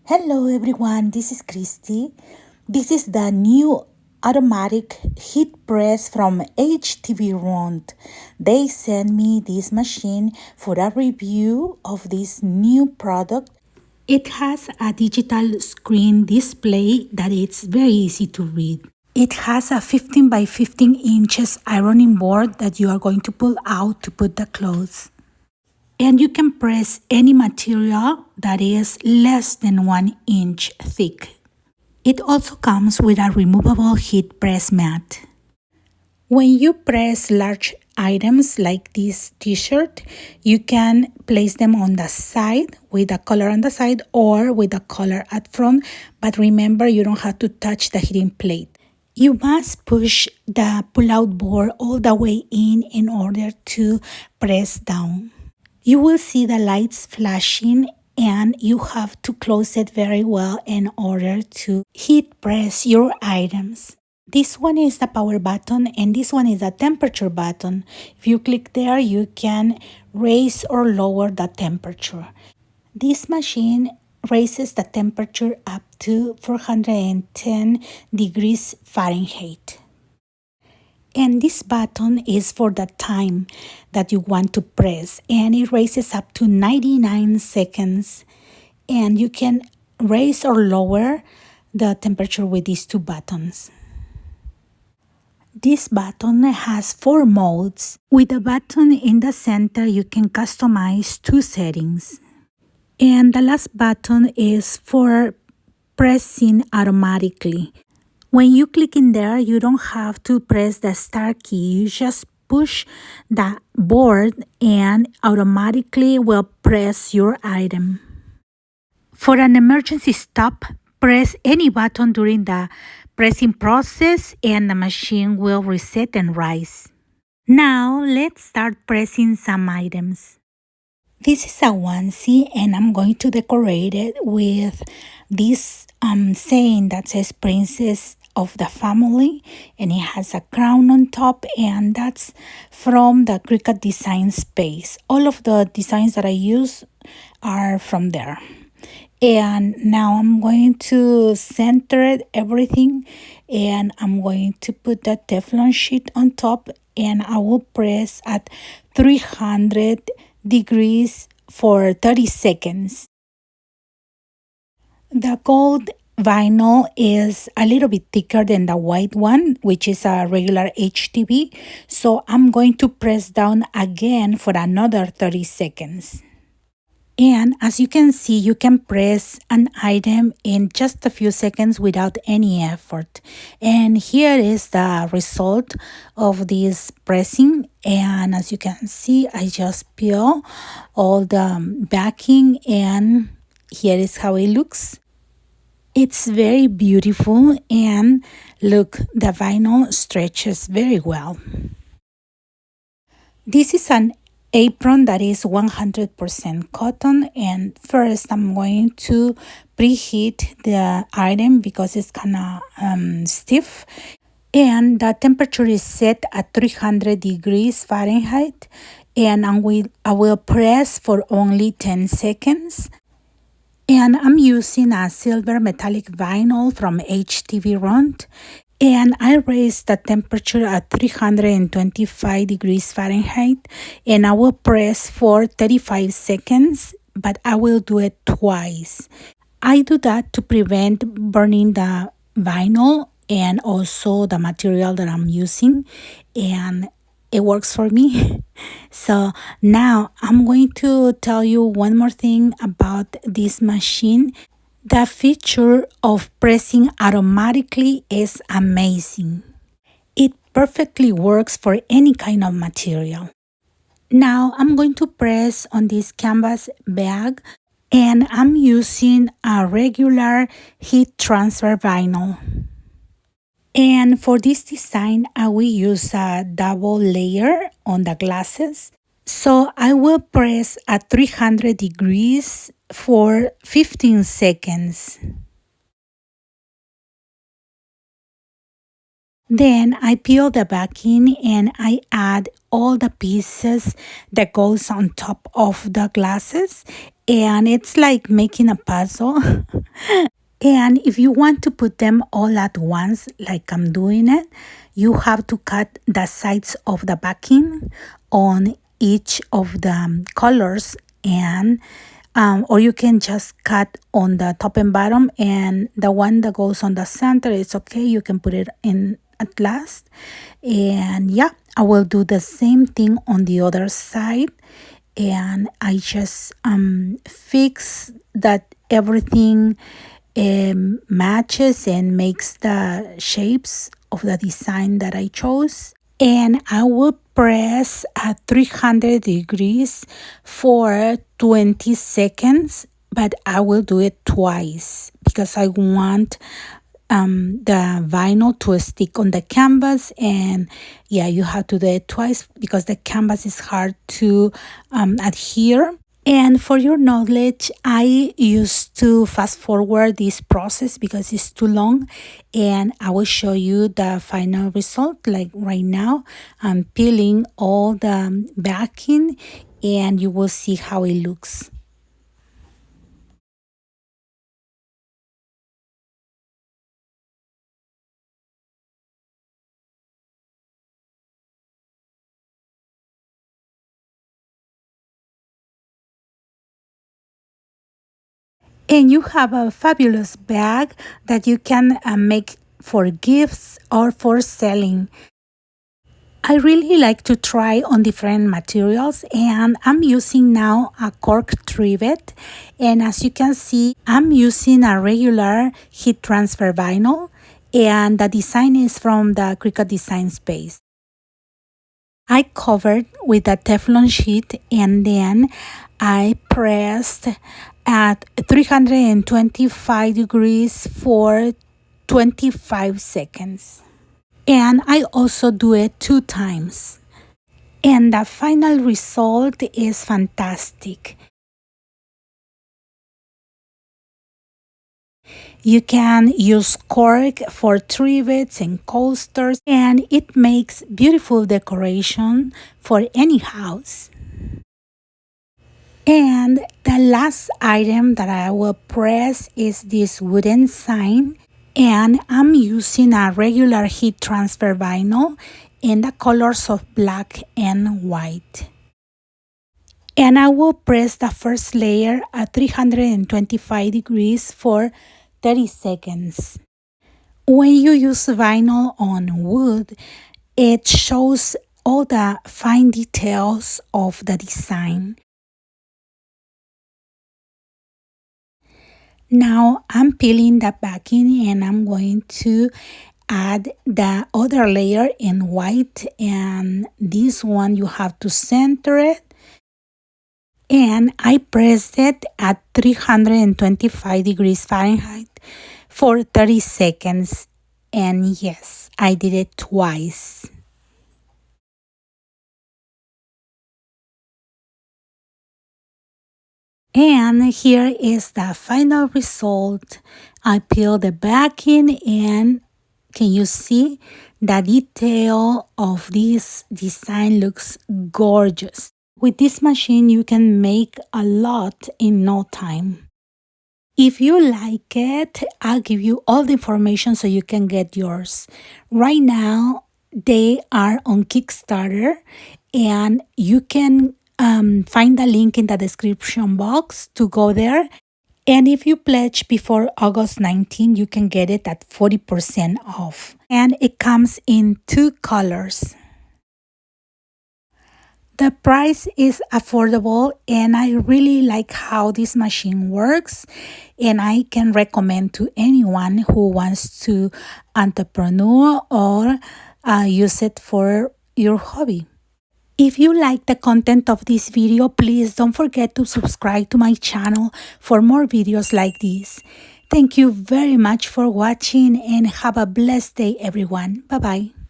Hello everyone, this is Christy. This is the new automatic heat press from HTVRONT. They sent me this machine for a review of this new product. It has a digital screen display that it's very easy to read. It has a 15 by 15 inches ironing board that you are going to pull out to put the clothes. And you can press any material that is less than 1 inch thick. It also comes with a removable heat press mat. When you press large items like this t-shirt, you can place them on the side with a collar on the side or with a collar at front, but remember you don't have to touch the heating plate. You must push the pull-out board all the way in order to press down. You will see the lights flashing and you have to close it very well in order to heat press your items. This one is the power button and this one is the temperature button. If you click there, you can raise or lower the temperature. This machine raises the temperature up to 410 degrees Fahrenheit. And this button is for the time that you want to press, and it raises up to 99 seconds. And you can raise or lower the temperature with these two buttons. This button has 4 modes. With the button in the center, you can customize 2 settings. And the last button is for pressing automatically. When you click in there, you don't have to press the start key. You just push the board and automatically will press your item. For an emergency stop, press any button during the pressing process and the machine will reset and rise. Now, let's start pressing some items. This is a onesie and I'm going to decorate it with this saying that says Princess of the Family, and it has a crown on top, and that's from the Cricut Design Space. All of the designs that I use are from there. And now I'm going to center it, everything, and I'm going to put the Teflon sheet on top, and I will press at 300 degrees for 30 seconds. The gold vinyl is a little bit thicker than the white one, which is a regular HTV. So I'm going to press down again for another 30 seconds. And as you can see, you can press an item in just a few seconds without any effort. And here is the result of this pressing. And as you can see, I just peel all the backing and here is how it looks. It's very beautiful and look, the vinyl stretches very well. This is an apron that is 100% cotton, and first I'm going to preheat the item because it's kind of stiff, and the temperature is set at 300 degrees Fahrenheit, and I will press for only 10 seconds. And I'm using a silver metallic vinyl from HTVRONT. And I raised the temperature at 325 degrees Fahrenheit. And I will press for 35 seconds, but I will do it twice. I do that to prevent burning the vinyl and also the material that I'm using. And it works for me. So now I'm going to tell you one more thing about this machine. The feature of pressing automatically is amazing. It perfectly works for any kind of material. Now I'm going to press on this canvas bag, and I'm using a regular heat transfer vinyl. And for this design, I will use a double layer on the glasses. So I will press at 300 degrees for 15 seconds. Then I peel the backing and I add all the pieces that goes on top of the glasses. and it's like making a puzzle. And if you want to put them all at once, like I'm doing it, you have to cut the sides of the backing on each of the colors, and or you can just cut on the top and bottom, and the one that goes on the center, it's okay. You can put it in at last. And yeah, I will do the same thing on the other side, and I just fix that everything matches and makes the shapes of the design that I chose. And I will press at 300 degrees for 20 seconds, but I will do it twice because I want the vinyl to stick on the canvas. And yeah, you have to do it twice because the canvas is hard to adhere. And for your knowledge, I used to fast forward this process because it's too long, and I will show you the final result. Like right now, I'm peeling all the backing, and you will see how it looks. And you have a fabulous bag that you can make for gifts or for selling. I really like to try on different materials, and I'm using now a Cork Trivet, and as you can see, I'm using a regular heat transfer vinyl, and the design is from the Cricut Design Space. I covered with a Teflon sheet, and then I pressed at 325 degrees for 25 seconds. And I also do it 2 times. And the final result is fantastic. You can use cork for trivets and coasters, and it makes beautiful decoration for any house. And the last item that I will press is this wooden sign, and I'm using a regular heat transfer vinyl in the colors of black and white. And I will press the first layer at 325 degrees for 30 seconds. When you use vinyl on wood, it shows all the fine details of the design. Now I'm peeling the backing, and I'm going to add the other layer in white, and this one you have to center it. And I pressed it at 325 degrees Fahrenheit for 30 seconds. And yes, I did it twice. And here is the final result. I peeled the backing, and can you see the detail of this design looks gorgeous. With this machine, you can make a lot in no time. If you like it, I'll give you all the information so you can get yours. Right now, they are on Kickstarter, and you can find the link in the description box to go there. And if you pledge before August 19, you can get it at 40% off. And it comes in 2 colors. The price is affordable, and I really like how this machine works, and I can recommend to anyone who wants to entrepreneur or use it for your hobby. If you like the content of this video, please don't forget to subscribe to my channel for more videos like this. Thank you very much for watching, and have a blessed day, everyone. Bye-bye.